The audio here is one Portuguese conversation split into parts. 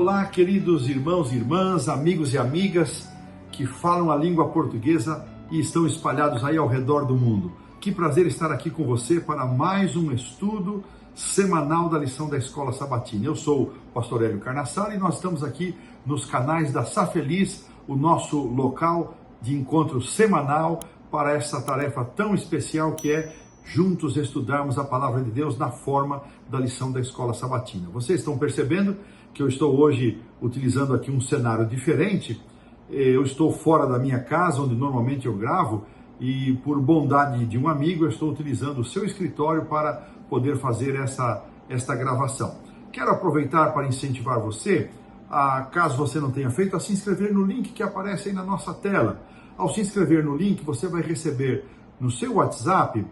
Olá, queridos irmãos e irmãs, amigos e amigas que falam a língua portuguesa e estão espalhados aí ao redor do mundo. Que prazer estar aqui com você para mais um estudo semanal da lição da Escola Sabatina. Eu sou o pastor Hélio Carnassal e nós estamos aqui nos canais da Safeliz, o nosso local de encontro semanal para essa tarefa tão especial que é juntos estudarmos a palavra de Deus na forma da lição da Escola Sabatina. Vocês estão percebendo que eu estou hoje utilizando aqui um cenário diferente. Eu estou fora da minha casa, onde normalmente eu gravo, e por bondade de um amigo eu estou utilizando o seu escritório para poder fazer esta gravação. Quero aproveitar para incentivar você, caso você não tenha feito, a se inscrever no link que aparece aí na nossa tela. Ao se inscrever no link, você vai receber no seu WhatsApp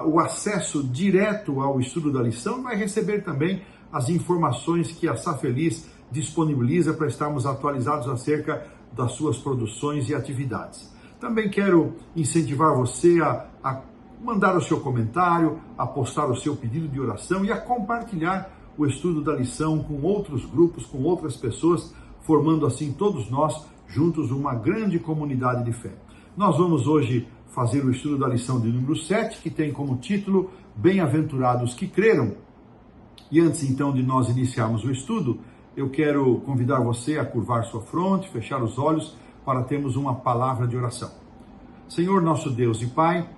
o acesso direto ao estudo da lição e vai receber também as informações que a Safeliz disponibiliza para estarmos atualizados acerca das suas produções e atividades. Também quero incentivar você a mandar o seu comentário, a postar o seu pedido de oração e a compartilhar o estudo da lição com outros grupos, com outras pessoas, formando assim todos nós juntos uma grande comunidade de fé. Nós vamos hoje fazer o estudo da lição de número 7, que tem como título Bem-aventurados que creram. E antes então de nós iniciarmos o estudo, eu quero convidar você a curvar sua fronte, fechar os olhos para termos uma palavra de oração. Senhor nosso Deus e Pai,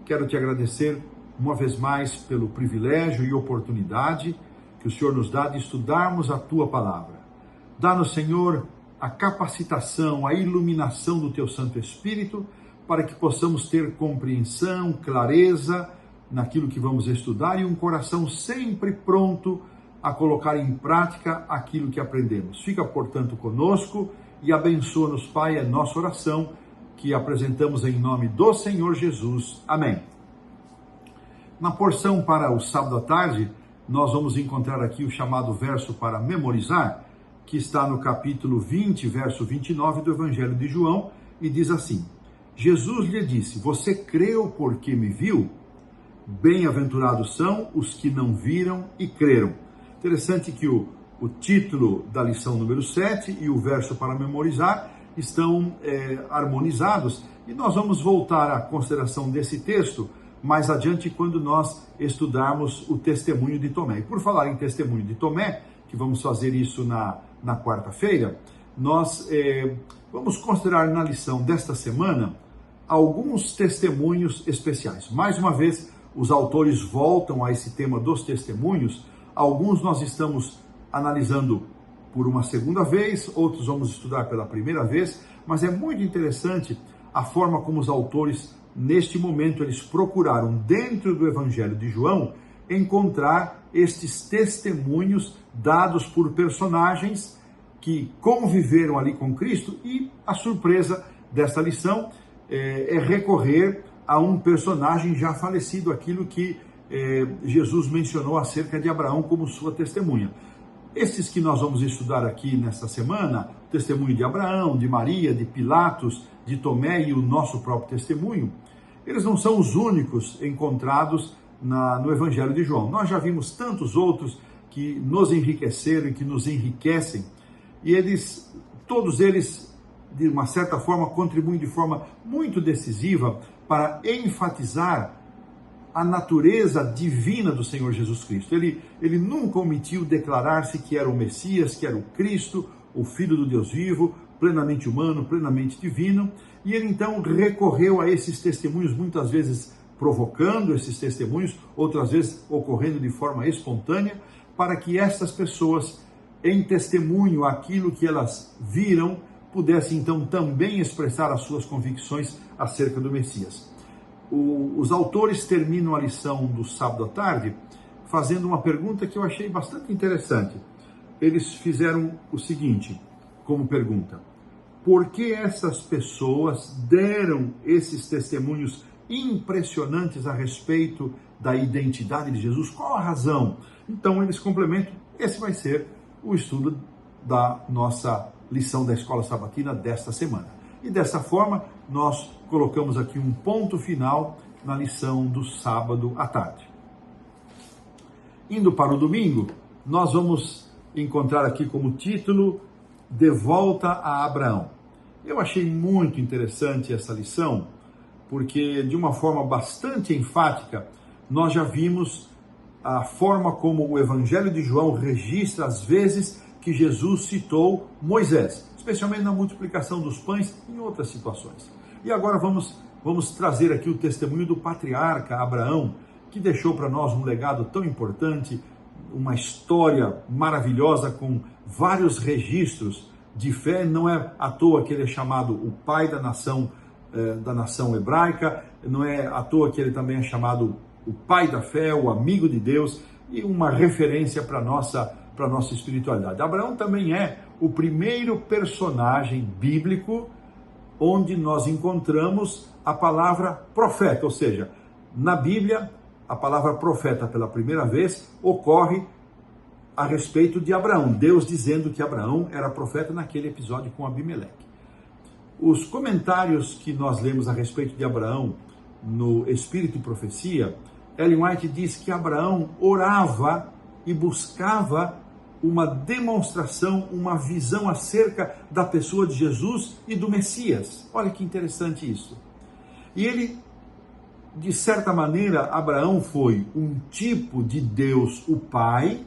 quero te agradecer uma vez mais pelo privilégio e oportunidade que o Senhor nos dá de estudarmos a tua palavra. Dá-nos, Senhor, a capacitação, a iluminação do teu Santo Espírito, para que possamos ter compreensão, clareza naquilo que vamos estudar e um coração sempre pronto a colocar em prática aquilo que aprendemos. Fica, portanto, conosco e abençoa-nos, Pai, é nossa oração que apresentamos em nome do Senhor Jesus. Amém. Na porção para o sábado à tarde, nós vamos encontrar aqui o chamado verso para memorizar, que está no capítulo 20, verso 29 do Evangelho de João, e diz assim: Jesus lhe disse, você creu porque me viu? Bem-aventurados são os que não viram e creram. Interessante que o título da lição número 7 e o verso para memorizar estão harmonizados, e nós vamos voltar à consideração desse texto mais adiante quando nós estudarmos o testemunho de Tomé. E por falar em testemunho de Tomé, que vamos fazer isso na quarta-feira, nós vamos considerar na lição desta semana alguns testemunhos especiais. Mais uma vez, os autores voltam a esse tema dos testemunhos. Alguns nós estamos analisando por uma segunda vez, outros vamos estudar pela primeira vez, mas é muito interessante a forma como os autores, neste momento, eles procuraram, dentro do Evangelho de João, encontrar estes testemunhos dados por personagens que conviveram ali com Cristo, e a surpresa desta lição é recorrer a um personagem já falecido, aquilo que Jesus mencionou acerca de Abraão como sua testemunha. Esses que nós vamos estudar aqui nesta semana, o testemunho de Abraão, de Maria, de Pilatos, de Tomé e o nosso próprio testemunho, eles não são os únicos encontrados no Evangelho de João. Nós já vimos tantos outros que nos enriqueceram e que nos enriquecem, e todos eles, de uma certa forma, contribuem de forma muito decisiva para enfatizar a natureza divina do Senhor Jesus Cristo. Ele nunca omitiu declarar-se que era o Messias, que era o Cristo, o Filho do Deus vivo, plenamente humano, plenamente divino, e ele então recorreu a esses testemunhos, muitas vezes provocando esses testemunhos, outras vezes ocorrendo de forma espontânea, para que essas pessoas, em testemunho aquilo que elas viram, pudessem então também expressar as suas convicções acerca do Messias. Os autores terminam a lição do sábado à tarde fazendo uma pergunta que eu achei bastante interessante. Eles fizeram o seguinte como pergunta: por que essas pessoas deram esses testemunhos impressionantes a respeito da identidade de Jesus? Qual a razão? Então eles complementam, esse vai ser o estudo da nossa lição da Escola Sabatina desta semana. E dessa forma, nós colocamos aqui um ponto final na lição do sábado à tarde. Indo para o domingo, nós vamos encontrar aqui como título De Volta a Abraão. Eu achei muito interessante essa lição, porque de uma forma bastante enfática, nós já vimos a forma como o Evangelho de João registra as vezes que Jesus citou Moisés, especialmente na multiplicação dos pães e em outras situações. E agora vamos trazer aqui o testemunho do patriarca Abraão, que deixou para nós um legado tão importante, uma história maravilhosa com vários registros de fé. Não é à toa que ele é chamado o pai da nação hebraica, não é à toa que ele também é chamado o pai da fé, o amigo de Deus e uma referência para a nossa espiritualidade. Abraão também é o primeiro personagem bíblico onde nós encontramos a palavra profeta, ou seja, na Bíblia, a palavra profeta pela primeira vez ocorre a respeito de Abraão, Deus dizendo que Abraão era profeta naquele episódio com Abimeleque. Os comentários que nós lemos a respeito de Abraão no Espírito e Profecia, Ellen White diz que Abraão orava e buscava uma demonstração, uma visão acerca da pessoa de Jesus e do Messias. Olha que interessante isso. E ele, de certa maneira, Abraão foi um tipo de Deus, o Pai,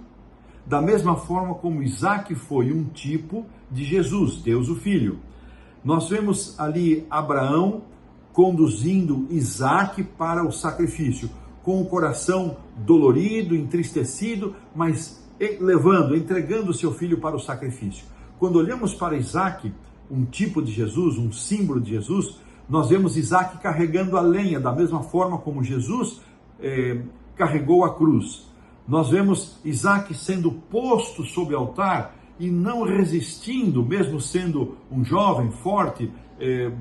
da mesma forma como Isaac foi um tipo de Jesus, Deus o Filho. Nós vemos ali Abraão conduzindo Isaac para o sacrifício, com o coração dolorido, entristecido, mas entregando seu filho para o sacrifício. Quando olhamos para Isaac, um tipo de Jesus, um símbolo de Jesus, nós vemos Isaac carregando a lenha, da mesma forma como Jesus carregou a cruz. Nós vemos Isaac sendo posto sob altar e não resistindo, mesmo sendo um jovem forte,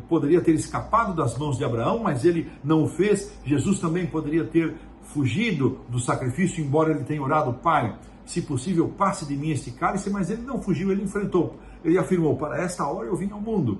poderia ter escapado das mãos de Abraão, mas ele não o fez. Jesus também poderia ter fugido do sacrifício, embora ele tenha orado: Pai, se possível, passe de mim este cálice, mas ele não fugiu, ele enfrentou. Ele afirmou: para esta hora eu vim ao mundo.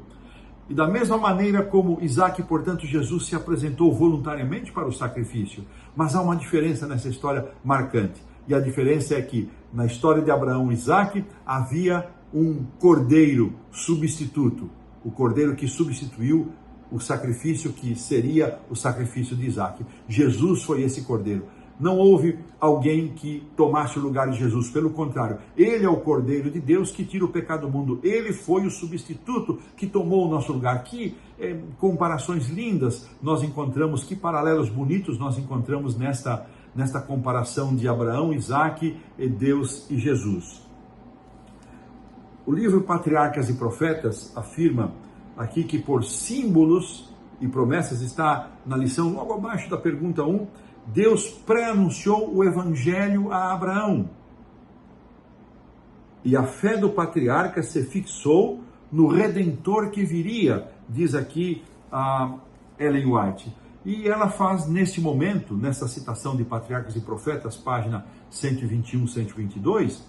E da mesma maneira como Isaac, portanto, Jesus se apresentou voluntariamente para o sacrifício. Mas há uma diferença nessa história marcante. E a diferença é que na história de Abraão e Isaac havia um cordeiro substituto. O cordeiro que substituiu o sacrifício que seria o sacrifício de Isaac. Jesus foi esse cordeiro. Não houve alguém que tomasse o lugar de Jesus, pelo contrário, ele é o Cordeiro de Deus que tira o pecado do mundo, ele foi o substituto que tomou o nosso lugar. Que comparações lindas nós encontramos, que paralelos bonitos nós encontramos nesta comparação de Abraão, Isaac, Deus e Jesus. O livro Patriarcas e Profetas afirma aqui que por símbolos e promessas, está na lição logo abaixo da pergunta 1, Deus pré-anunciou o Evangelho a Abraão. E a fé do patriarca se fixou no Redentor que viria, diz aqui a Ellen White. E ela faz neste momento, nessa citação de Patriarcas e Profetas, página 121, 122,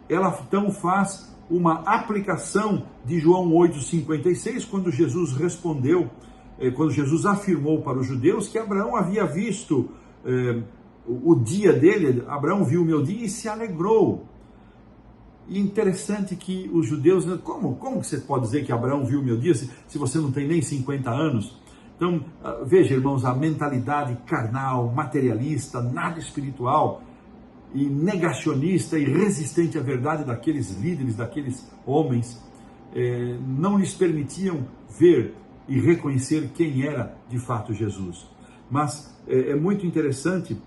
ela então faz uma aplicação de João 8,56, quando Jesus respondeu, quando Jesus afirmou para os judeus que Abraão havia visto o dia dele. Abraão viu o meu dia e se alegrou. E interessante que os judeus, como que você pode dizer que Abraão viu o meu dia se você não tem nem 50 anos? Então, veja, irmãos, a mentalidade carnal, materialista, nada espiritual e negacionista e resistente à verdade daqueles líderes, daqueles homens, não lhes permitiam ver e reconhecer quem era de fato Jesus. Mas é muito interessante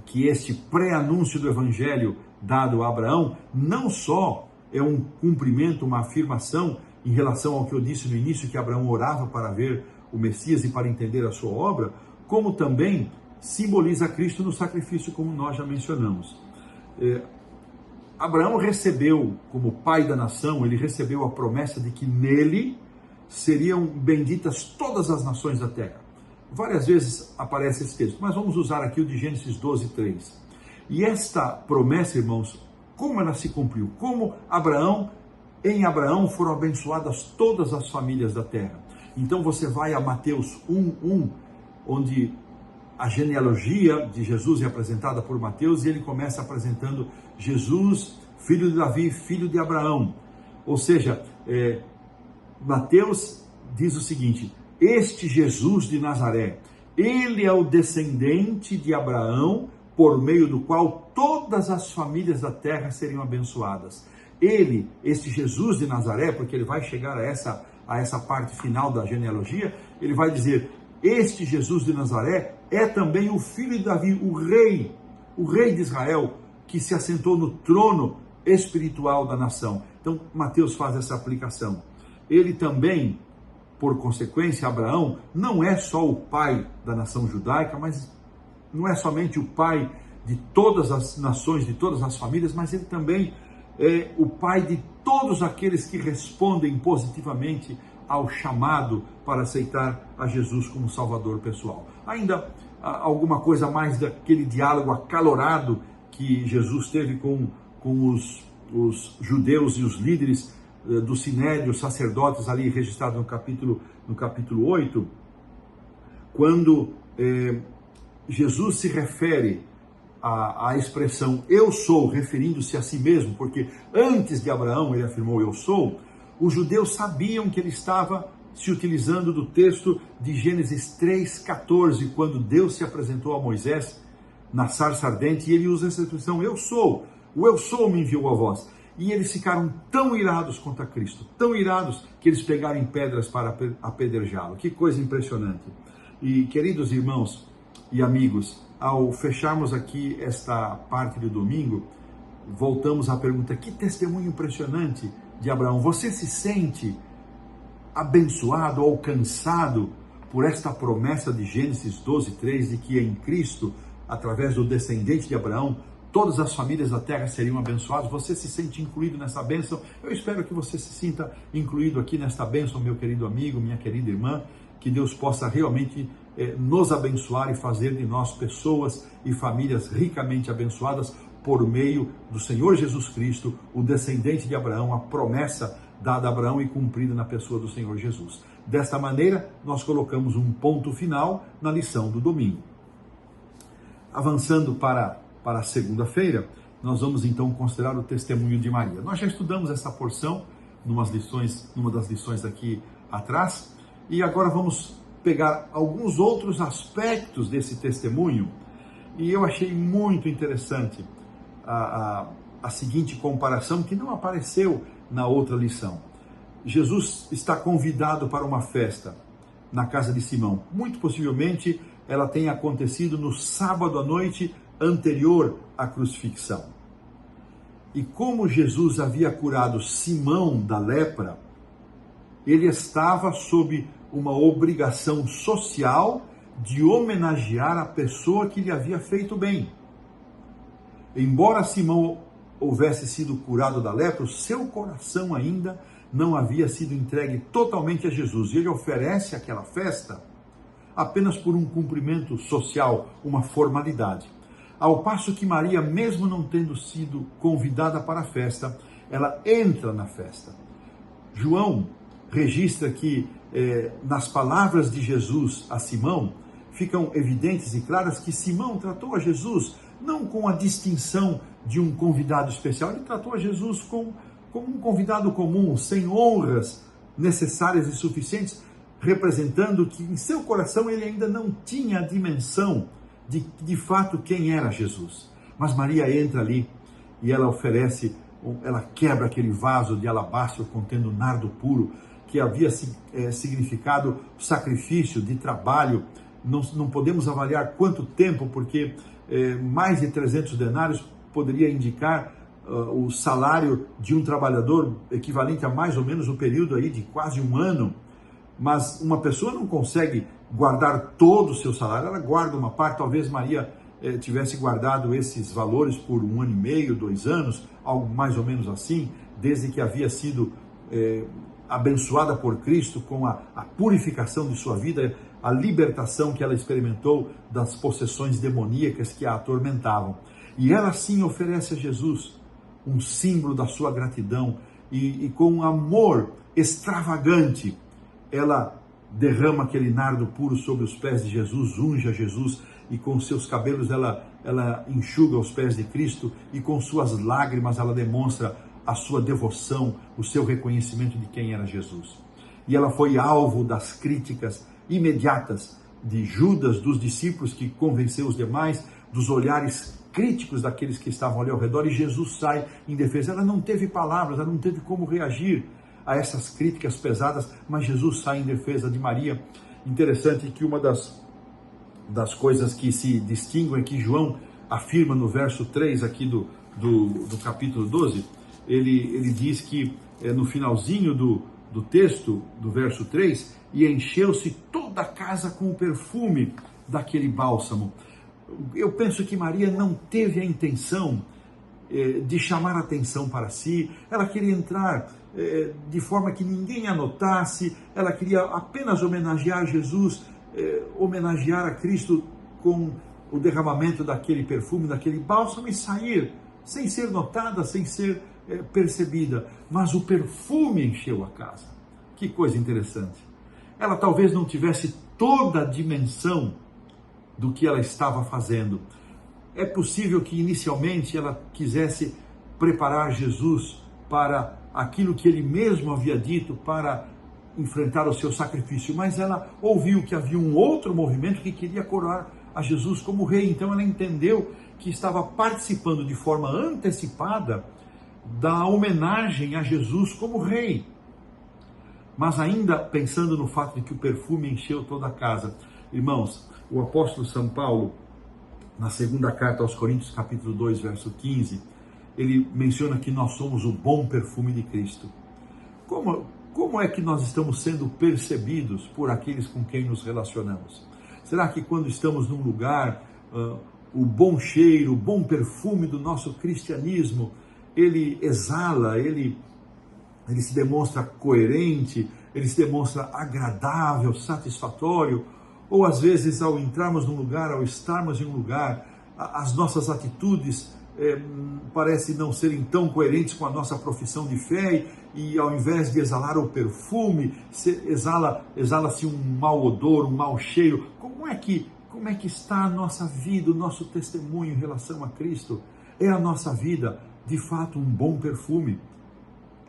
que este pré-anúncio do Evangelho dado a Abraão não só é um cumprimento, uma afirmação em relação ao que eu disse no início, que Abraão orava para ver o Messias e para entender a sua obra, como também simboliza Cristo no sacrifício, como nós já mencionamos. Abraão recebeu, como pai da nação, ele recebeu a promessa de que nele seriam benditas todas as nações da terra. Várias vezes aparece esse texto, mas vamos usar aqui o de Gênesis 12, 3. E esta promessa, irmãos, como ela se cumpriu? Como em Abraão foram abençoadas todas as famílias da terra. Então você vai a Mateus 1:1, onde a genealogia de Jesus é apresentada por Mateus, e ele começa apresentando Jesus, filho de Davi, filho de Abraão. Ou seja, Mateus diz o seguinte: este Jesus de Nazaré, ele é o descendente de Abraão, por meio do qual todas as famílias da terra seriam abençoadas. Ele, este Jesus de Nazaré, porque ele vai chegar a essa parte final da genealogia, ele vai dizer: este Jesus de Nazaré é também o filho de Davi, o rei de Israel, que se assentou no trono espiritual da nação. Então, Mateus faz essa aplicação. Ele também, por consequência, Abraão, não é só o pai da nação judaica, mas não é somente o pai de todas as nações, de todas as famílias, mas ele também é o pai de todos aqueles que respondem positivamente ao chamado para aceitar a Jesus como Salvador pessoal. Ainda alguma coisa mais daquele diálogo acalorado que Jesus teve com os judeus e os líderes do Sinédrio, os sacerdotes, ali registrado no capítulo 8, quando Jesus se refere à expressão eu sou, referindo-se a si mesmo, porque antes de Abraão ele afirmou eu sou. Os judeus sabiam que ele estava se utilizando do texto de Gênesis 3,14, quando Deus se apresentou a Moisés na sarça ardente, e ele usa essa expressão eu sou, o eu sou me enviou a vós. E eles ficaram tão irados contra Cristo, tão irados, que eles pegaram pedras para apedrejá-lo. Que coisa impressionante. E queridos irmãos e amigos, ao fecharmos aqui esta parte do domingo, voltamos à pergunta: que testemunho impressionante de Abraão. Você se sente abençoado, alcançado por esta promessa de Gênesis 12:3, de que em Cristo, através do descendente de Abraão, todas as famílias da terra seriam abençoadas? Você se sente incluído nessa bênção? Eu espero que você se sinta incluído aqui nesta bênção, meu querido amigo, minha querida irmã. Que Deus possa realmente nos abençoar e fazer de nós pessoas e famílias ricamente abençoadas por meio do Senhor Jesus Cristo, o descendente de Abraão, a promessa dada a Abraão e cumprida na pessoa do Senhor Jesus. Desta maneira, nós colocamos um ponto final na lição do domingo. Avançando para a segunda-feira, nós vamos então considerar o testemunho de Maria. Nós já estudamos essa porção numa das lições aqui atrás, e agora vamos pegar alguns outros aspectos desse testemunho, e eu achei muito interessante a seguinte comparação, que não apareceu na outra lição. Jesus está convidado para uma festa na casa de Simão. Muito possivelmente ela tenha acontecido no sábado à noite anterior à crucifixão. E como Jesus havia curado Simão da lepra, ele estava sob uma obrigação social de homenagear a pessoa que lhe havia feito bem. Embora Simão houvesse sido curado da lepra, o seu coração ainda não havia sido entregue totalmente a Jesus. E ele oferece aquela festa apenas por um cumprimento social, uma formalidade. Ao passo que Maria, mesmo não tendo sido convidada para a festa, ela entra na festa. João registra que nas palavras de Jesus a Simão, ficam evidentes e claras que Simão tratou a Jesus não com a distinção de um convidado especial, ele tratou a Jesus como um convidado comum, sem honras necessárias e suficientes, representando que em seu coração ele ainda não tinha a dimensão de fato quem era Jesus. Mas Maria entra ali e ela oferece, ela quebra aquele vaso de alabastro contendo nardo puro, que havia significado sacrifício, de trabalho. Não podemos avaliar quanto tempo, porque mais de 300 denários poderia indicar o salário de um trabalhador, equivalente a mais ou menos o período aí de quase um ano. Mas uma pessoa não consegue guardar todo o seu salário, ela guarda uma parte. Talvez Maria tivesse guardado esses valores por 1 ano e meio, 2 anos, algo mais ou menos assim, desde que havia sido abençoada por Cristo com a purificação de sua vida, a libertação que ela experimentou das possessões demoníacas que a atormentavam. E ela sim oferece a Jesus um símbolo da sua gratidão e com um amor extravagante, ela derrama aquele nardo puro sobre os pés de Jesus, unge a Jesus e com seus cabelos ela enxuga os pés de Cristo, e com suas lágrimas ela demonstra a sua devoção, o seu reconhecimento de quem era Jesus. E ela foi alvo das críticas imediatas de Judas, dos discípulos que convenceu os demais, dos olhares críticos daqueles que estavam ali ao redor, e Jesus sai em defesa. Ela não teve palavras, ela não teve como reagir a essas críticas pesadas, mas Jesus sai em defesa de Maria. Interessante que uma das coisas que se distinguem é que João afirma no verso 3 aqui do capítulo 12, ele diz que no finalzinho do texto, do verso 3, e encheu-se toda a casa com o perfume daquele bálsamo. Eu penso que Maria não teve a intenção de chamar a atenção para si, ela queria entrar de forma que ninguém a notasse, ela queria apenas homenagear Jesus, homenagear a Cristo com o derramamento daquele perfume, daquele bálsamo, e sair sem ser notada, sem ser percebida. Mas o perfume encheu a casa. Que coisa interessante. Ela talvez não tivesse toda a dimensão do que ela estava fazendo. É possível que inicialmente ela quisesse preparar Jesus para aquilo que ele mesmo havia dito, para enfrentar o seu sacrifício, mas ela ouviu que havia um outro movimento que queria coroar a Jesus como rei. Então ela entendeu que estava participando de forma antecipada da homenagem a Jesus como rei. Mas ainda pensando no fato de que o perfume encheu toda a casa. Irmãos, o apóstolo São Paulo, na segunda carta aos Coríntios, capítulo 2, verso 15, ele menciona que nós somos o bom perfume de Cristo. Como é que nós estamos sendo percebidos por aqueles com quem nos relacionamos? Será que quando estamos num lugar, o bom cheiro, o bom perfume do nosso cristianismo, ele exala, ele se demonstra coerente, ele se demonstra agradável, satisfatório? Ou às vezes, ao entrarmos num lugar, ao estarmos em um lugar, as nossas atitudes parecem não serem tão coerentes com a nossa profissão de fé, e ao invés de exalar o perfume, exala-se um mau odor, um mau cheiro. Como é que está a nossa vida, o nosso testemunho em relação a Cristo? É a nossa vida, de fato, um bom perfume,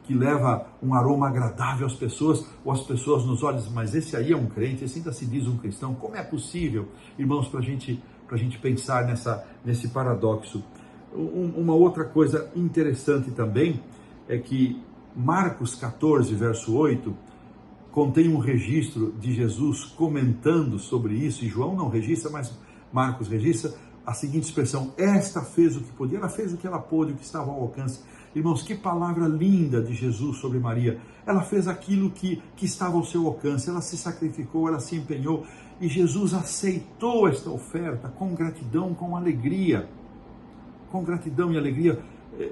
que leva um aroma agradável às pessoas, ou as pessoas nos olham, mas esse aí é um crente, esse ainda se diz um cristão? Como é possível? Irmãos, para a gente pensar nesse paradoxo. Uma outra coisa interessante também é que Marcos 14, verso 8, contém um registro de Jesus comentando sobre isso, e João não registra, mas Marcos registra a seguinte expressão: esta fez o que podia, ela fez o que ela pôde, o que estava ao alcance. Irmãos, que palavra linda de Jesus sobre Maria. Ela fez aquilo que estava ao seu alcance, ela se sacrificou, ela se empenhou, e Jesus aceitou esta oferta com gratidão, com alegria. Com gratidão e alegria.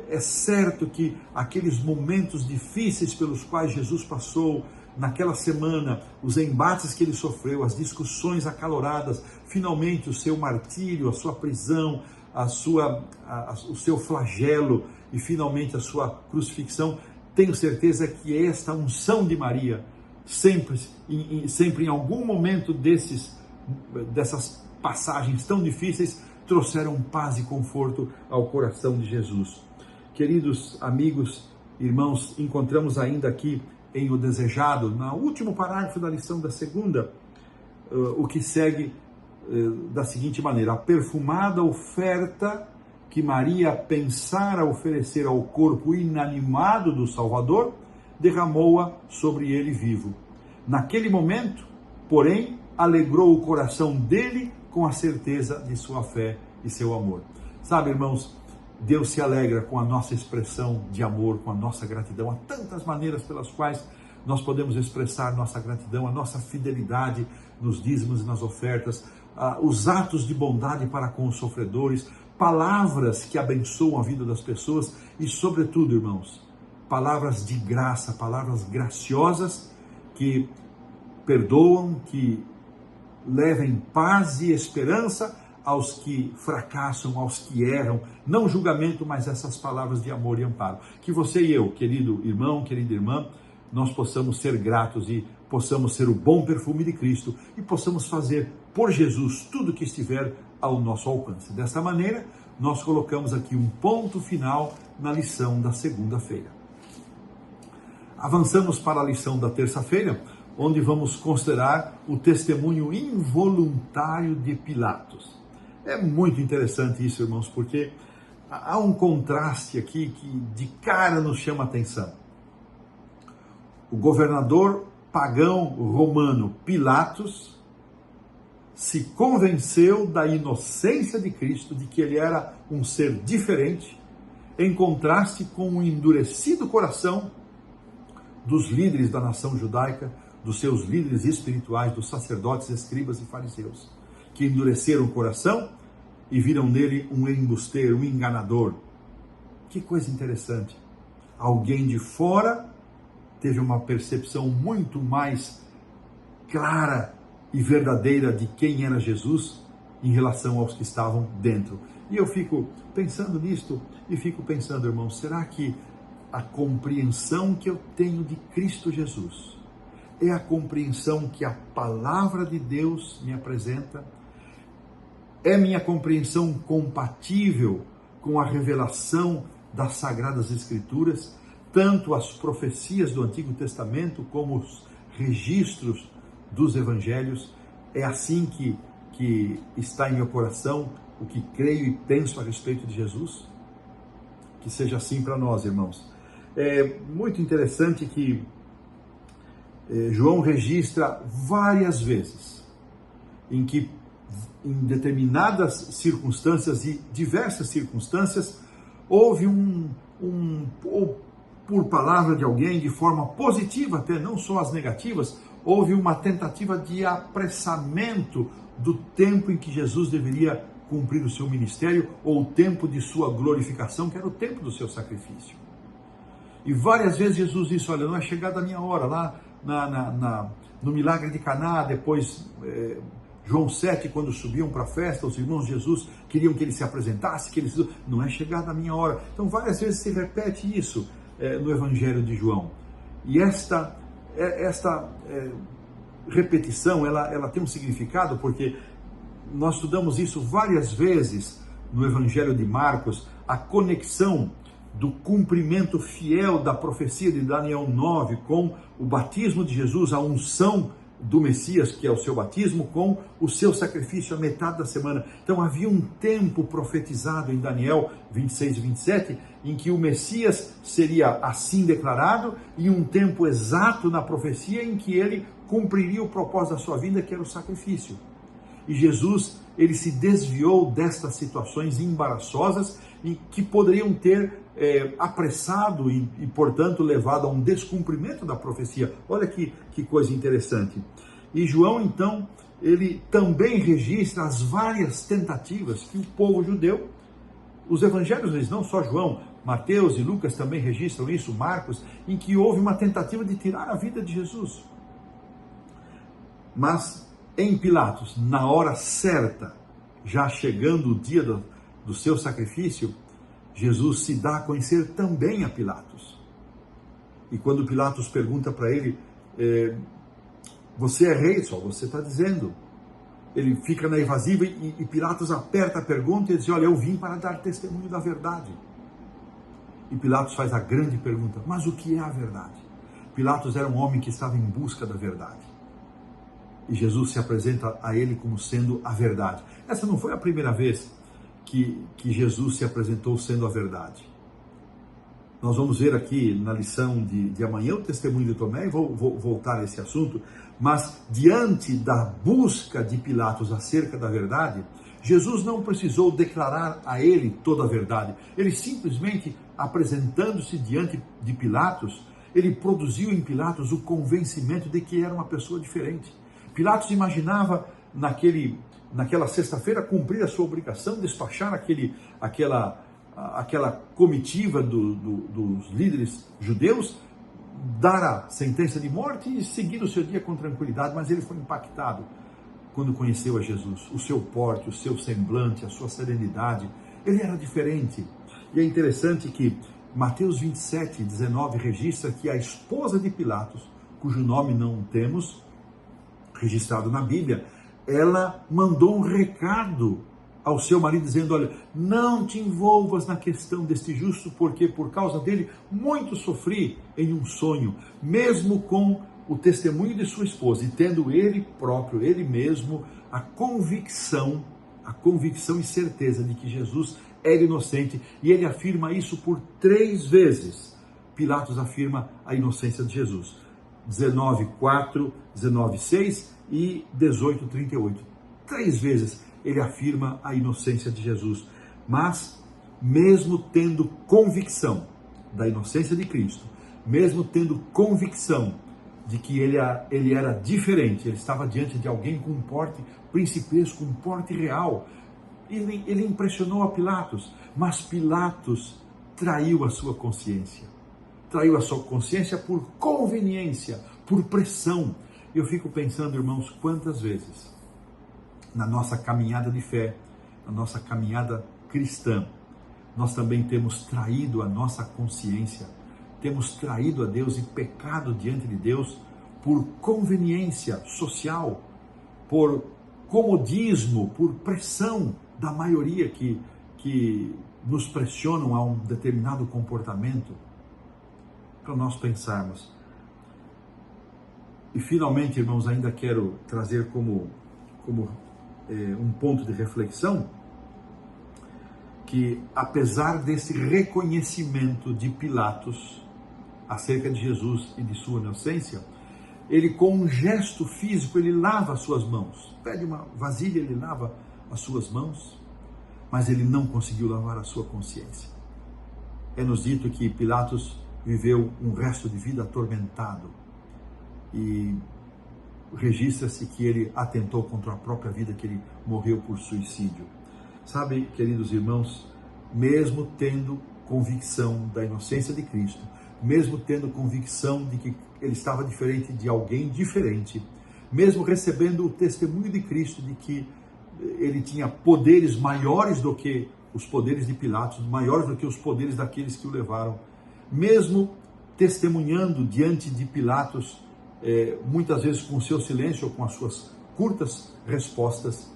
É certo que aqueles momentos difíceis pelos quais Jesus passou naquela semana, os embates que ele sofreu, as discussões acaloradas, finalmente o seu martírio, a sua prisão, o seu flagelo e finalmente a sua crucifixão, tenho certeza que esta unção de Maria, sempre em algum momento dessas passagens tão difíceis, trouxeram paz e conforto ao coração de Jesus. Queridos amigos, irmãos, encontramos ainda aqui em O Desejado, no último parágrafo da lição da segunda, o que segue da seguinte maneira: a perfumada oferta que Maria pensara oferecer ao corpo inanimado do Salvador, derramou-a sobre ele vivo. Naquele momento, porém, alegrou o coração dele com a certeza de sua fé e seu amor. Sabe, irmãos, Deus se alegra com a nossa expressão de amor, com a nossa gratidão. Há tantas maneiras pelas quais nós podemos expressar nossa gratidão, a nossa fidelidade nos dízimos e nas ofertas, os atos de bondade para com os sofredores, palavras que abençoam a vida das pessoas e, sobretudo, irmãos, palavras de graça, palavras graciosas que perdoam, que levem paz e esperança aos que fracassam, aos que erram, não julgamento, mas essas palavras de amor e amparo. Que você e eu, querido irmão, querida irmã, nós possamos ser gratos e possamos ser o bom perfume de Cristo e possamos fazer por Jesus tudo que estiver ao nosso alcance. Desta maneira, nós colocamos aqui um ponto final na lição da segunda-feira. Avançamos para a lição da terça-feira, onde vamos considerar o testemunho involuntário de Pilatos. É muito interessante isso, irmãos, porque há um contraste aqui que de cara nos chama a atenção. O governador pagão romano Pilatos se convenceu da inocência de Cristo, de que ele era um ser diferente, em contraste com o endurecido coração dos líderes da nação judaica, dos seus líderes espirituais, dos sacerdotes, escribas e fariseus, que endureceram o coração e viram nele um embusteiro, um enganador. Que coisa interessante. Alguém de fora teve uma percepção muito mais clara e verdadeira de quem era Jesus em relação aos que estavam dentro. E eu fico pensando nisto e fico pensando, irmãos, será que a compreensão que eu tenho de Cristo Jesus é a compreensão que a palavra de Deus me apresenta? É minha compreensão compatível com a revelação das Sagradas Escrituras, tanto as profecias do Antigo Testamento como os registros dos Evangelhos? É assim que está em meu coração o que creio e penso a respeito de Jesus? Que seja assim para nós, irmãos. É muito interessante que João registra várias vezes em que, em determinadas circunstâncias e diversas circunstâncias, houve ou por palavra de alguém, de forma positiva até, não só as negativas, houve uma tentativa de apressamento do tempo em que Jesus deveria cumprir o seu ministério, ou o tempo de sua glorificação, que era o tempo do seu sacrifício. E várias vezes Jesus disse, olha, não é chegada a minha hora, lá no milagre de Caná, depois João 7, quando subiam para a festa, os irmãos de Jesus queriam que ele se apresentasse, não é chegada a minha hora. Então várias vezes se repete isso no Evangelho de João. E esta repetição, ela tem um significado, porque nós estudamos isso várias vezes no Evangelho de Marcos, a conexão do cumprimento fiel da profecia de Daniel 9 com o batismo de Jesus, a unção do Messias, que é o seu batismo, com o seu sacrifício a metade da semana. Então havia um tempo profetizado em Daniel 26 e 27, em que o Messias seria assim declarado, e um tempo exato na profecia em que ele cumpriria o propósito da sua vinda, que era o sacrifício. E Jesus, ele se desviou destas situações embaraçosas e que poderiam ter apressado e, portanto, levado a um descumprimento da profecia. Olha que coisa interessante. E João, então, ele também registra as várias tentativas que o povo judeu, os evangelhos, eles não só João, Mateus e Lucas também registram isso, Marcos, em que houve uma tentativa de tirar a vida de Jesus. Mas em Pilatos, na hora certa, já chegando o dia do seu sacrifício, Jesus se dá a conhecer também a Pilatos. E quando Pilatos pergunta para ele, você é rei, só você está dizendo. Ele fica na evasiva e Pilatos aperta a pergunta e diz, olha, eu vim para dar testemunho da verdade. E Pilatos faz a grande pergunta, mas o que é a verdade? Pilatos era um homem que estava em busca da verdade. E Jesus se apresenta a ele como sendo a verdade. Essa não foi a primeira vez que Jesus se apresentou sendo a verdade. Nós vamos ver aqui na lição de amanhã o testemunho de Tomé, e vou voltar a esse assunto, mas diante da busca de Pilatos acerca da verdade, Jesus não precisou declarar a ele toda a verdade. Ele simplesmente, apresentando-se diante de Pilatos, ele produziu em Pilatos o convencimento de que era uma pessoa diferente. Pilatos imaginava naquela sexta-feira cumprir a sua obrigação, despachar aquela comitiva dos líderes judeus, dar a sentença de morte e seguir o seu dia com tranquilidade, mas ele foi impactado quando conheceu a Jesus, o seu porte, o seu semblante, a sua serenidade, ele era diferente. E é interessante que Mateus 27, 19 registra que a esposa de Pilatos, cujo nome não temos registrado na Bíblia, ela mandou um recado ao seu marido dizendo, olha, não te envolvas na questão deste justo, porque por causa dele muito sofri em um sonho, mesmo com o testemunho de sua esposa, e tendo ele próprio, ele mesmo, a convicção e certeza de que Jesus era inocente, e ele afirma isso por 3 vezes. Pilatos afirma a inocência de Jesus. 19:4, 19:6 e 18:38. 3 vezes ele afirma a inocência de Jesus. Mas, mesmo tendo convicção da inocência de Cristo, mesmo tendo convicção de que ele era diferente, ele estava diante de alguém com um porte principesco, um porte real, ele impressionou a Pilatos, mas Pilatos traiu a sua consciência. Traiu a sua consciência por conveniência, por pressão. Eu fico pensando, irmãos, quantas vezes na nossa caminhada de fé, na nossa caminhada cristã, nós também temos traído a nossa consciência, temos traído a Deus e pecado diante de Deus por conveniência social, por comodismo, por pressão da maioria que nos pressionam a um determinado comportamento, para nós pensarmos. E finalmente, irmãos, ainda quero trazer como um ponto de reflexão, que apesar desse reconhecimento de Pilatos acerca de Jesus e de sua inocência, ele com um gesto físico, ele lava as suas mãos, pede uma vasilha, ele lava as suas mãos, mas ele não conseguiu lavar a sua consciência. É-nos dito que Pilatos viveu um resto de vida atormentado, e registra-se que ele atentou contra a própria vida, que ele morreu por suicídio. Sabe, queridos irmãos, mesmo tendo convicção da inocência de Cristo, mesmo tendo convicção de que ele estava diferente de alguém diferente, mesmo recebendo o testemunho de Cristo de que ele tinha poderes maiores do que os poderes de Pilatos, maiores do que os poderes daqueles que o levaram, mesmo testemunhando diante de Pilatos, muitas vezes com o seu silêncio ou com as suas curtas respostas,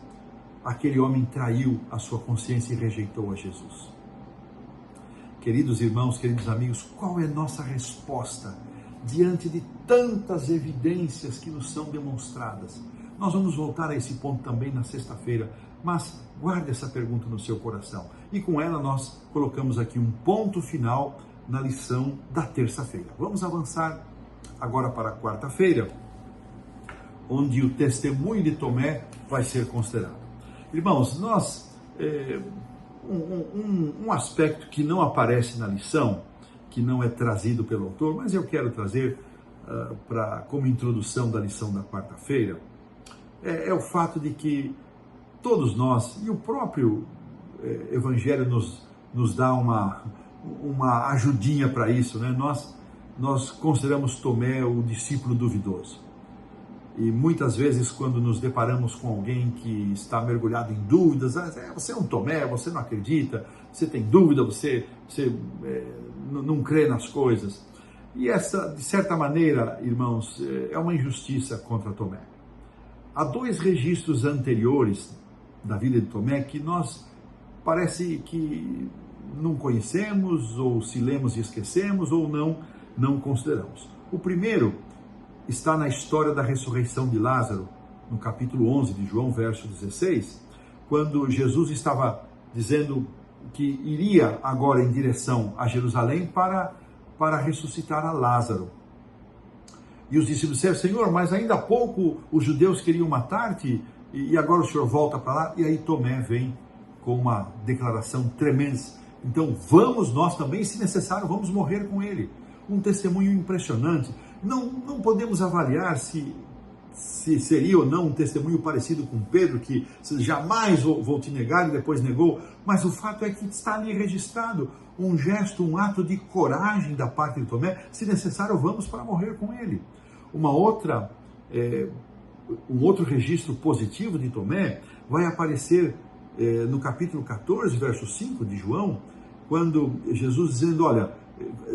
aquele homem traiu a sua consciência e rejeitou a Jesus. Queridos irmãos, queridos amigos, qual é nossa resposta diante de tantas evidências que nos são demonstradas? Nós vamos voltar a esse ponto também na sexta-feira, mas guarde essa pergunta no seu coração. E com ela nós colocamos aqui um ponto final na lição da terça-feira. Vamos avançar agora para a quarta-feira, onde o testemunho de Tomé vai ser considerado. Irmãos, nós, um aspecto que não aparece na lição, que não é trazido pelo autor, mas eu quero trazer como introdução da lição da quarta-feira, é o fato de que todos nós, e o próprio Evangelho nos dá uma ajudinha para isso, né? Nós consideramos Tomé o discípulo duvidoso. E muitas vezes, quando nos deparamos com alguém que está mergulhado em dúvidas, você é um Tomé, você não acredita, você tem dúvida, você não crê nas coisas. E essa, de certa maneira, irmãos, é uma injustiça contra Tomé. Há 2 registros anteriores da vida de Tomé que nós parece que não conhecemos, ou se lemos e esquecemos, ou não consideramos. O primeiro está na história da ressurreição de Lázaro, no capítulo 11 de João, verso 16, quando Jesus estava dizendo que iria agora em direção a Jerusalém para ressuscitar a Lázaro. E os discípulos disseram, Senhor, mas ainda há pouco os judeus queriam matar-te, e agora o Senhor volta para lá. E aí Tomé vem com uma declaração tremenda. Então vamos nós também, se necessário, vamos morrer com ele. Um testemunho impressionante. Não podemos avaliar se seria ou não um testemunho parecido com Pedro, que jamais vou te negar, e depois negou, mas o fato é que está ali registrado um gesto, um ato de coragem da parte de Tomé. Se necessário, vamos para morrer com ele. Um outro registro positivo de Tomé vai aparecer no capítulo 14, verso 5 de João, quando Jesus dizendo, olha,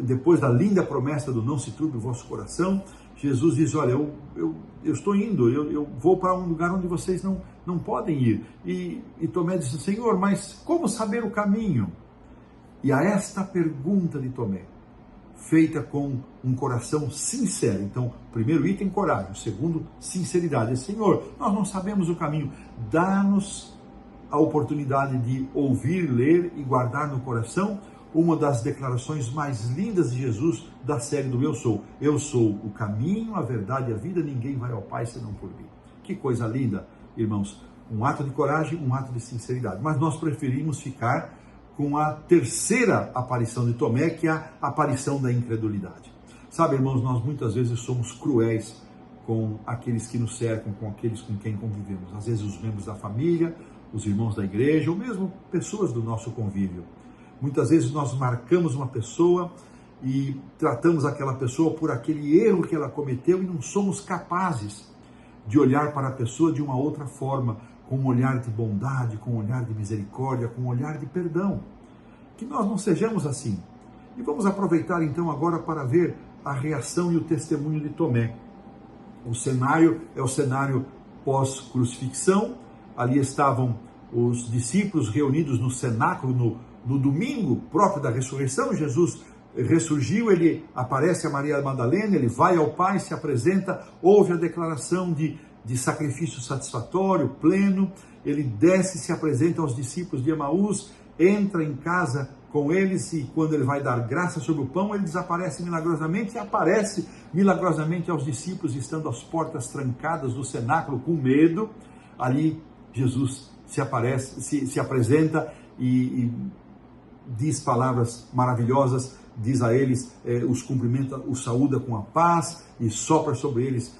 depois da linda promessa do não se turbe o vosso coração, Jesus diz, olha, eu estou indo, eu vou para um lugar onde vocês não podem ir. E Tomé disse, Senhor, mas como saber o caminho? E a esta pergunta de Tomé, feita com um coração sincero. Então, primeiro item, coragem. Segundo, sinceridade. Senhor, nós não sabemos o caminho. Dá-nos a oportunidade de ouvir, ler e guardar no coração uma das declarações mais lindas de Jesus da série do Eu Sou. Eu sou o caminho, a verdade e a vida. Ninguém vai ao Pai senão por mim. Que coisa linda, irmãos. Um ato de coragem, um ato de sinceridade. Mas nós preferimos ficar com a terceira aparição de Tomé, que é a aparição da incredulidade. Sabe, irmãos, nós muitas vezes somos cruéis com aqueles que nos cercam, com aqueles com quem convivemos. Às vezes os membros da família, os irmãos da igreja, ou mesmo pessoas do nosso convívio. Muitas vezes nós marcamos uma pessoa e tratamos aquela pessoa por aquele erro que ela cometeu e não somos capazes de olhar para a pessoa de uma outra forma, com um olhar de bondade, com um olhar de misericórdia, com um olhar de perdão. Que nós não sejamos assim. E vamos aproveitar então agora para ver a reação e o testemunho de Tomé. O cenário é o cenário pós-crucifixão. Ali estavam os discípulos reunidos no cenáculo no domingo próprio da ressurreição. Jesus ressurgiu, ele aparece a Maria Madalena, ele vai ao Pai, se apresenta, ouve a declaração de sacrifício satisfatório, pleno, ele desce e se apresenta aos discípulos de Emaús, entra em casa com eles e quando ele vai dar graça sobre o pão, ele desaparece milagrosamente e aparece milagrosamente aos discípulos, estando as portas trancadas do cenáculo com medo. Ali Jesus se apresenta e diz palavras maravilhosas, diz a eles, os cumprimenta, os saúda com a paz e sopra sobre eles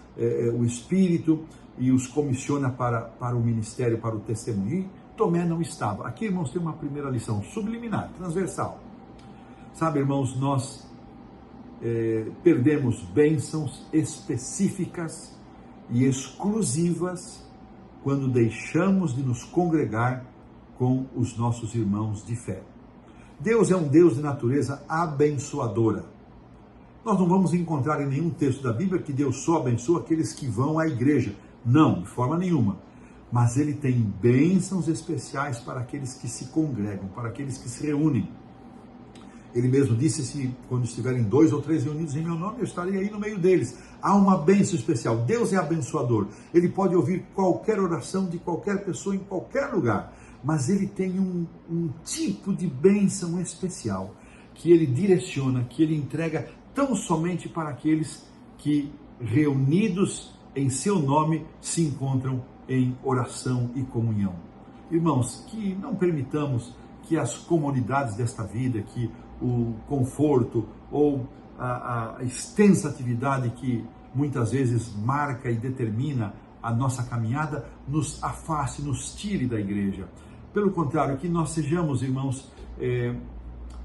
o Espírito e os comissiona para o ministério, para o testemunho. E Tomé não estava. Aqui, irmãos, tem uma primeira lição subliminar, transversal. Sabe, irmãos, nós perdemos bênçãos específicas e exclusivas quando deixamos de nos congregar com os nossos irmãos de fé. Deus é um Deus de natureza abençoadora. Nós não vamos encontrar em nenhum texto da Bíblia que Deus só abençoa aqueles que vão à igreja. Não, de forma nenhuma. Mas Ele tem bênçãos especiais para aqueles que se congregam, para aqueles que se reúnem. Ele mesmo disse, se quando estiverem 2 ou 3 reunidos em meu nome, eu estarei aí no meio deles. Há uma bênção especial. Deus é abençoador. Ele pode ouvir qualquer oração de qualquer pessoa em qualquer lugar. Mas Ele tem um tipo de bênção especial que Ele direciona, que Ele entrega tão somente para aqueles que, reunidos em seu nome, se encontram em oração e comunhão. Irmãos, que não permitamos que as comodidades desta vida, que o conforto ou a extensa atividade que muitas vezes marca e determina a nossa caminhada, nos afaste, nos tire da igreja. Pelo contrário, que nós sejamos, irmãos,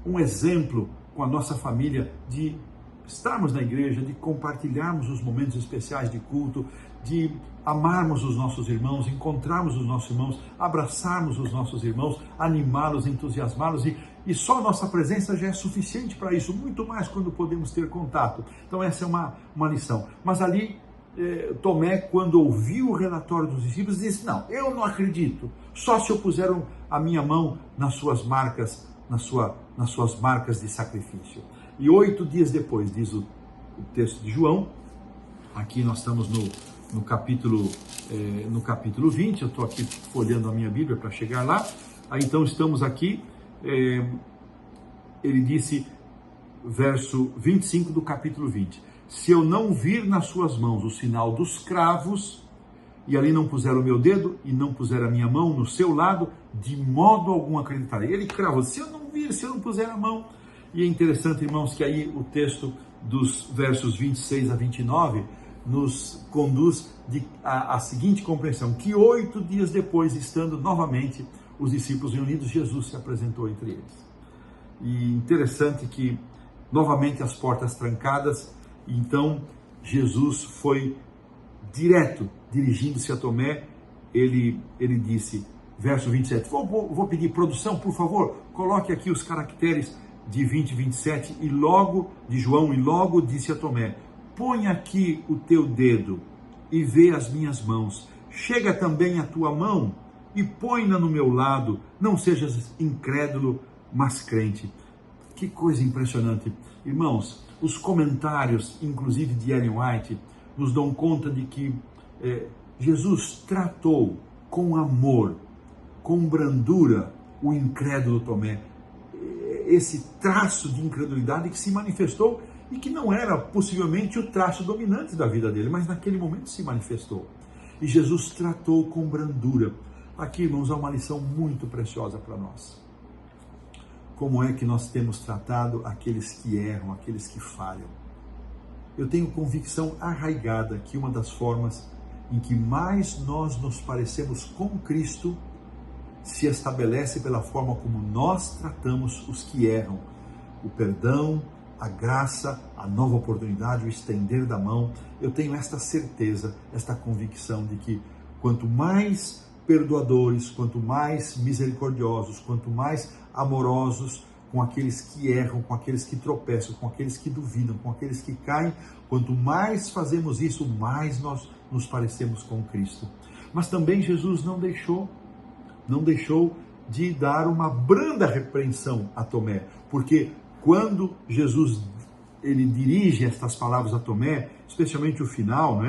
um exemplo com a nossa família de estarmos na igreja, de compartilharmos os momentos especiais de culto, de amarmos os nossos irmãos, encontrarmos os nossos irmãos, abraçarmos os nossos irmãos, animá-los, entusiasmá-los, e só a nossa presença já é suficiente para isso, muito mais quando podemos ter contato. Então essa é uma lição. Mas ali, Tomé, quando ouviu o relatório dos discípulos, disse, não, eu não acredito, só se eu puser a minha mão nas suas marcas, nas suas marcas de sacrifício. E 8 dias depois, diz o texto de João, aqui nós estamos no capítulo 20, eu estou aqui folheando a minha Bíblia para chegar lá, aí então estamos aqui, ele disse, verso 25 do capítulo 20, se eu não vir nas suas mãos o sinal dos cravos, e ali não puser o meu dedo, e não puser a minha mão no seu lado, de modo algum acreditarei. Ele cravou, se eu não vir, se eu não puser a mão. E é interessante, irmãos, que aí o texto dos versos 26 a 29 nos conduz à seguinte compreensão, que 8 dias depois, estando novamente os discípulos reunidos, Jesus se apresentou entre eles. E interessante que, novamente, as portas trancadas, então Jesus foi direto, dirigindo-se a Tomé, ele disse, verso 27, vou pedir produção, por favor, coloque aqui os caracteres de 20 e 27, de João, e logo disse a Tomé, põe aqui o teu dedo e vê as minhas mãos. Chega também a tua mão e põe-na no meu lado. Não sejas incrédulo, mas crente. Que coisa impressionante. Irmãos, os comentários, inclusive de Ellen White, nos dão conta de que Jesus tratou com amor, com brandura, o incrédulo Tomé. Esse traço de incredulidade que se manifestou e que não era possivelmente o traço dominante da vida dele, mas naquele momento se manifestou. E Jesus tratou com brandura. Aqui, irmãos, há uma lição muito preciosa para nós. Como é que nós temos tratado aqueles que erram, aqueles que falham? Eu tenho convicção arraigada que uma das formas em que mais nós nos parecemos com Cristo se estabelece pela forma como nós tratamos os que erram. O perdão, a graça, a nova oportunidade, o estender da mão. Eu tenho esta certeza, esta convicção de que quanto mais perdoadores, quanto mais misericordiosos, quanto mais amorosos com aqueles que erram, com aqueles que tropeçam, com aqueles que duvidam, com aqueles que caem, quanto mais fazemos isso, mais nós nos parecemos com Cristo. Mas também Jesus não deixou de dar uma branda repreensão a Tomé, porque quando Jesus ele dirige estas palavras a Tomé, especialmente o final,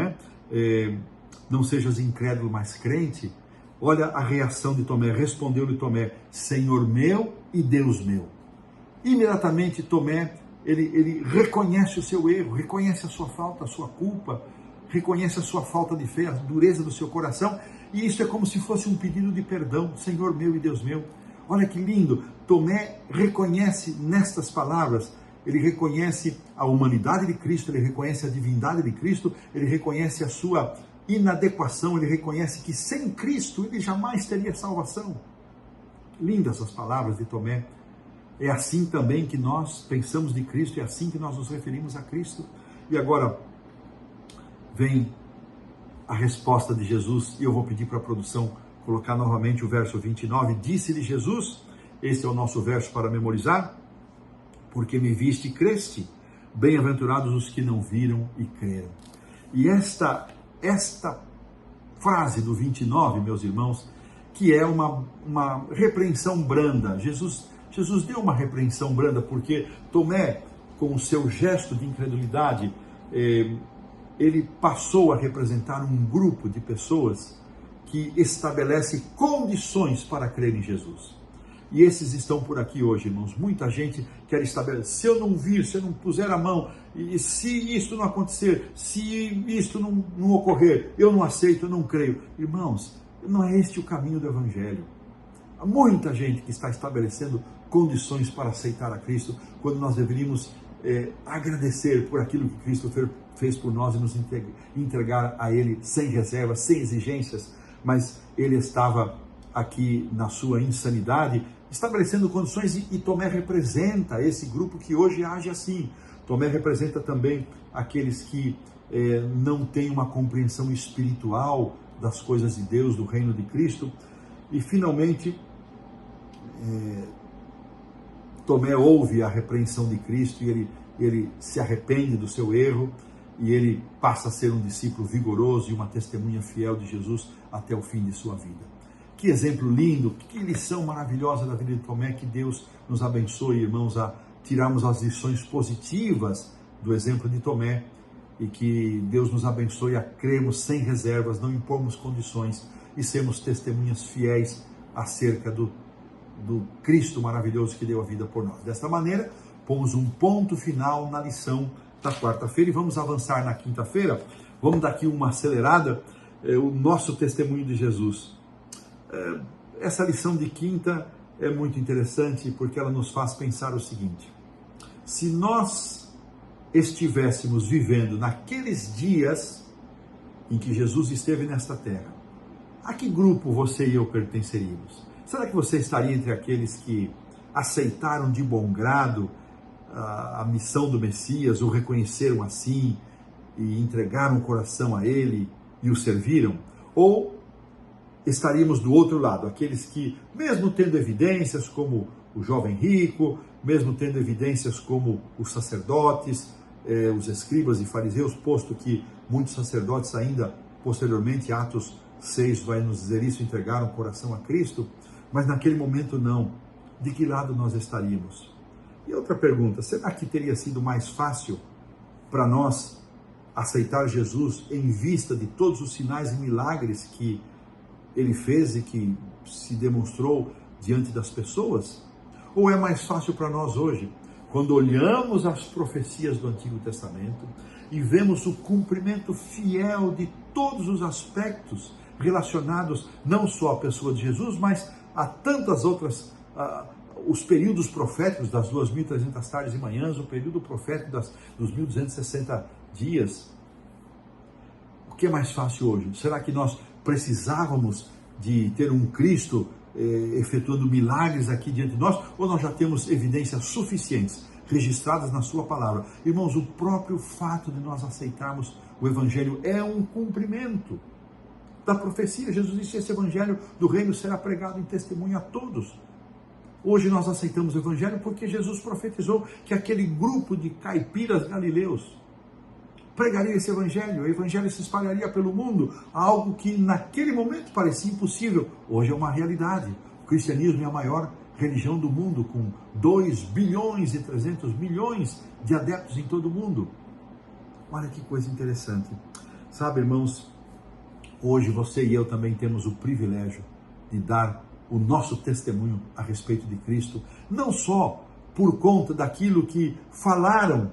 não sejas incrédulo, mas crente. Olha a reação de Tomé. Respondeu-lhe Tomé: Senhor meu e Deus meu. Imediatamente Tomé ele reconhece o seu erro, reconhece a sua falta, a sua culpa, reconhece a sua falta de fé, a dureza do seu coração. E isso é como se fosse um pedido de perdão. Senhor meu e Deus meu. Olha que lindo. Tomé reconhece nestas palavras, ele reconhece a humanidade de Cristo, ele reconhece a divindade de Cristo, ele reconhece a sua inadequação, ele reconhece que sem Cristo ele jamais teria salvação. Lindas essas palavras de Tomé. É assim também que nós pensamos de Cristo, é assim que nós nos referimos a Cristo. E agora vem a resposta de Jesus, e eu vou pedir para a produção colocar novamente o verso 29. Disse-lhe Jesus, esse é o nosso verso para memorizar: porque me viste e creste, bem-aventurados os que não viram e creram. E esta frase do 29, meus irmãos, que é uma repreensão branda. Jesus deu uma repreensão branda, porque Tomé, com o seu gesto de incredulidade, ele passou a representar um grupo de pessoas que estabelece condições para crer em Jesus. E esses estão por aqui hoje, irmãos. Muita gente quer estabelecer: se eu não vir, se eu não puser a mão, e se isto não acontecer, se isto não ocorrer, eu não aceito, eu não creio. Irmãos, não é este o caminho do Evangelho. Há muita gente que está estabelecendo condições para aceitar a Cristo, quando nós deveríamos agradecer por aquilo que Cristo fez por nós e nos entregar a Ele sem reservas, sem exigências. Mas ele estava aqui na sua insanidade, estabelecendo condições, e Tomé representa esse grupo que hoje age assim. Tomé representa também aqueles que não têm uma compreensão espiritual das coisas de Deus, do reino de Cristo. E finalmente Tomé ouve a repreensão de Cristo e ele se arrepende do seu erro, e ele passa a ser um discípulo vigoroso e uma testemunha fiel de Jesus até o fim de sua vida. Que exemplo lindo, que lição maravilhosa da vida de Tomé. Que Deus nos abençoe, irmãos, a tirarmos as lições positivas do exemplo de Tomé, e que Deus nos abençoe a crermos sem reservas, não impormos condições e sermos testemunhas fiéis acerca do Cristo maravilhoso que deu a vida por nós. Desta maneira, pomos um ponto final na lição da quarta-feira e vamos avançar na quinta-feira. Vamos dar aqui uma acelerada, o nosso testemunho de Jesus. Essa lição de quinta é muito interessante, porque ela nos faz pensar o seguinte: se nós estivéssemos vivendo naqueles dias em que Jesus esteve nesta terra, a que grupo você e eu pertenceríamos? Será que você estaria entre aqueles que aceitaram de bom grado a missão do Messias, o reconheceram assim e entregaram o coração a Ele e o serviram? Ou estaríamos do outro lado, aqueles que, mesmo tendo evidências como o jovem rico, mesmo tendo evidências como os sacerdotes, os escribas e fariseus, posto que muitos sacerdotes ainda, posteriormente, Atos 6 vai nos dizer isso, entregaram o coração a Cristo, mas naquele momento não. De que lado nós estaríamos? E outra pergunta, será que teria sido mais fácil para nós aceitar Jesus em vista de todos os sinais e milagres que ele fez e que se demonstrou diante das pessoas? Ou é mais fácil para nós hoje, quando olhamos as profecias do Antigo Testamento e vemos o cumprimento fiel de todos os aspectos relacionados não só à pessoa de Jesus, mas a tantas outras, os períodos proféticos das 2.300 tardes e manhãs, o período profético dos 1.260 dias. O que é mais fácil hoje? Será que nós precisávamos de ter um Cristo efetuando milagres aqui diante de nós, ou nós já temos evidências suficientes, registradas na sua palavra? Irmãos, o próprio fato de nós aceitarmos o Evangelho é um cumprimento da profecia. Jesus disse: esse Evangelho do reino será pregado em testemunho a todos. Hoje nós aceitamos o Evangelho porque Jesus profetizou que aquele grupo de caipiras galileus pregaria esse Evangelho, o Evangelho se espalharia pelo mundo, algo que naquele momento parecia impossível, hoje é uma realidade. O cristianismo é a maior religião do mundo, com 2 bilhões e 300 milhões de adeptos em todo o mundo. Olha que coisa interessante. Sabe, irmãos, hoje você e eu também temos o privilégio de dar o nosso testemunho a respeito de Cristo, não só por conta daquilo que falaram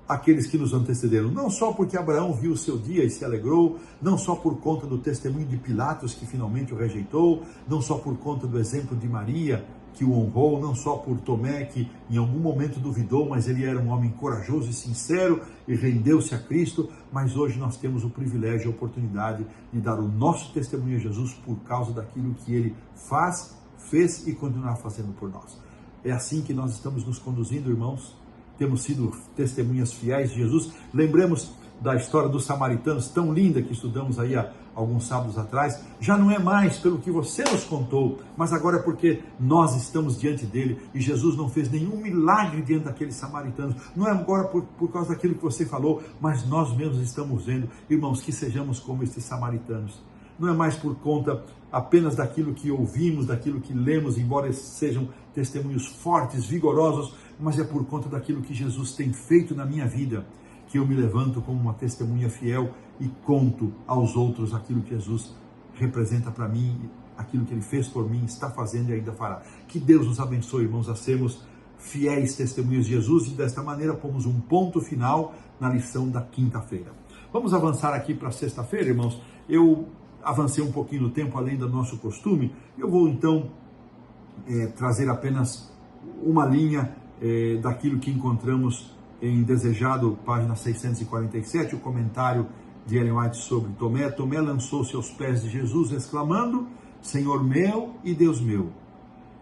aqueles que nos antecederam, não só porque Abraão viu o seu dia e se alegrou, não só por conta do testemunho de Pilatos, que finalmente o rejeitou, não só por conta do exemplo de Maria, que o honrou, não só por Tomé, que em algum momento duvidou, mas ele era um homem corajoso e sincero e rendeu-se a Cristo, mas hoje nós temos o privilégio e a oportunidade de dar o nosso testemunho a Jesus por causa daquilo que ele fez e continuará fazendo por nós. É assim que nós estamos nos conduzindo, irmãos. Temos sido testemunhas fiéis de Jesus. Lembremos da história dos samaritanos, tão linda, que estudamos aí há alguns sábados atrás. Já não é mais pelo que você nos contou, mas agora é porque nós estamos diante dele e Jesus não fez nenhum milagre diante daqueles samaritanos. Não é agora por causa daquilo que você falou, mas nós mesmos estamos vendo. Irmãos, que sejamos como estes samaritanos. Não é mais por conta apenas daquilo que ouvimos, daquilo que lemos, embora sejam testemunhos fortes, vigorosos, mas é por conta daquilo que Jesus tem feito na minha vida, que eu me levanto como uma testemunha fiel e conto aos outros aquilo que Jesus representa para mim, aquilo que ele fez por mim, está fazendo e ainda fará. Que Deus nos abençoe, irmãos, a sermos fiéis testemunhas de Jesus, e desta maneira pomos um ponto final na lição da quinta-feira. Vamos avançar aqui para sexta-feira, irmãos. Eu avancei um pouquinho no tempo, além do nosso costume. Eu vou então trazer apenas uma linha daquilo que encontramos em Desejado, página 647, o comentário de Ellen White sobre Tomé. Tomé lançou-se aos pés de Jesus, exclamando: Senhor meu e Deus meu.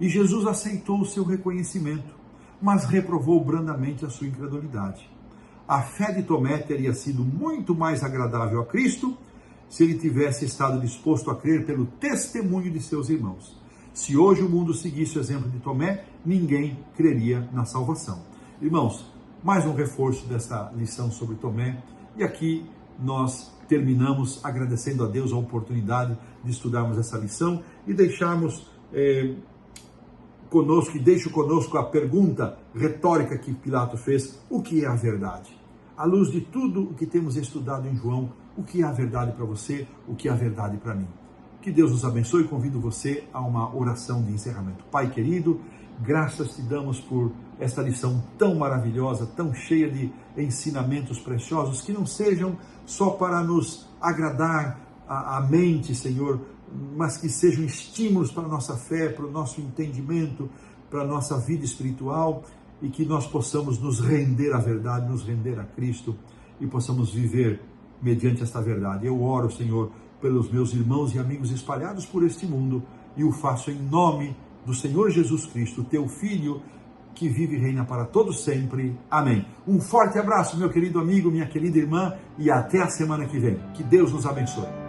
E Jesus aceitou o seu reconhecimento, mas reprovou brandamente a sua incredulidade. A fé de Tomé teria sido muito mais agradável a Cristo se ele tivesse estado disposto a crer pelo testemunho de seus irmãos. Se hoje o mundo seguisse o exemplo de Tomé, ninguém creria na salvação. Irmãos, mais um reforço dessa lição sobre Tomé, e aqui nós terminamos agradecendo a Deus a oportunidade de estudarmos essa lição e deixarmos conosco, e deixo conosco a pergunta retórica que Pilatos fez: o que é a verdade? À luz de tudo o que temos estudado em João, o que é a verdade para você, o que é a verdade para mim? Que Deus nos abençoe. Convido você a uma oração de encerramento. Pai querido, graças te damos por esta lição tão maravilhosa, tão cheia de ensinamentos preciosos, que não sejam só para nos agradar a mente, Senhor, mas que sejam estímulos para a nossa fé, para o nosso entendimento, para a nossa vida espiritual, e que nós possamos nos render à verdade, nos render a Cristo, e possamos viver mediante esta verdade. Eu oro, Senhor, pelos meus irmãos e amigos espalhados por este mundo, e o faço em nome do Senhor Jesus Cristo, teu Filho, que vive e reina para todos sempre. Amém. Um forte abraço, meu querido amigo, minha querida irmã, e até a semana que vem. Que Deus nos abençoe.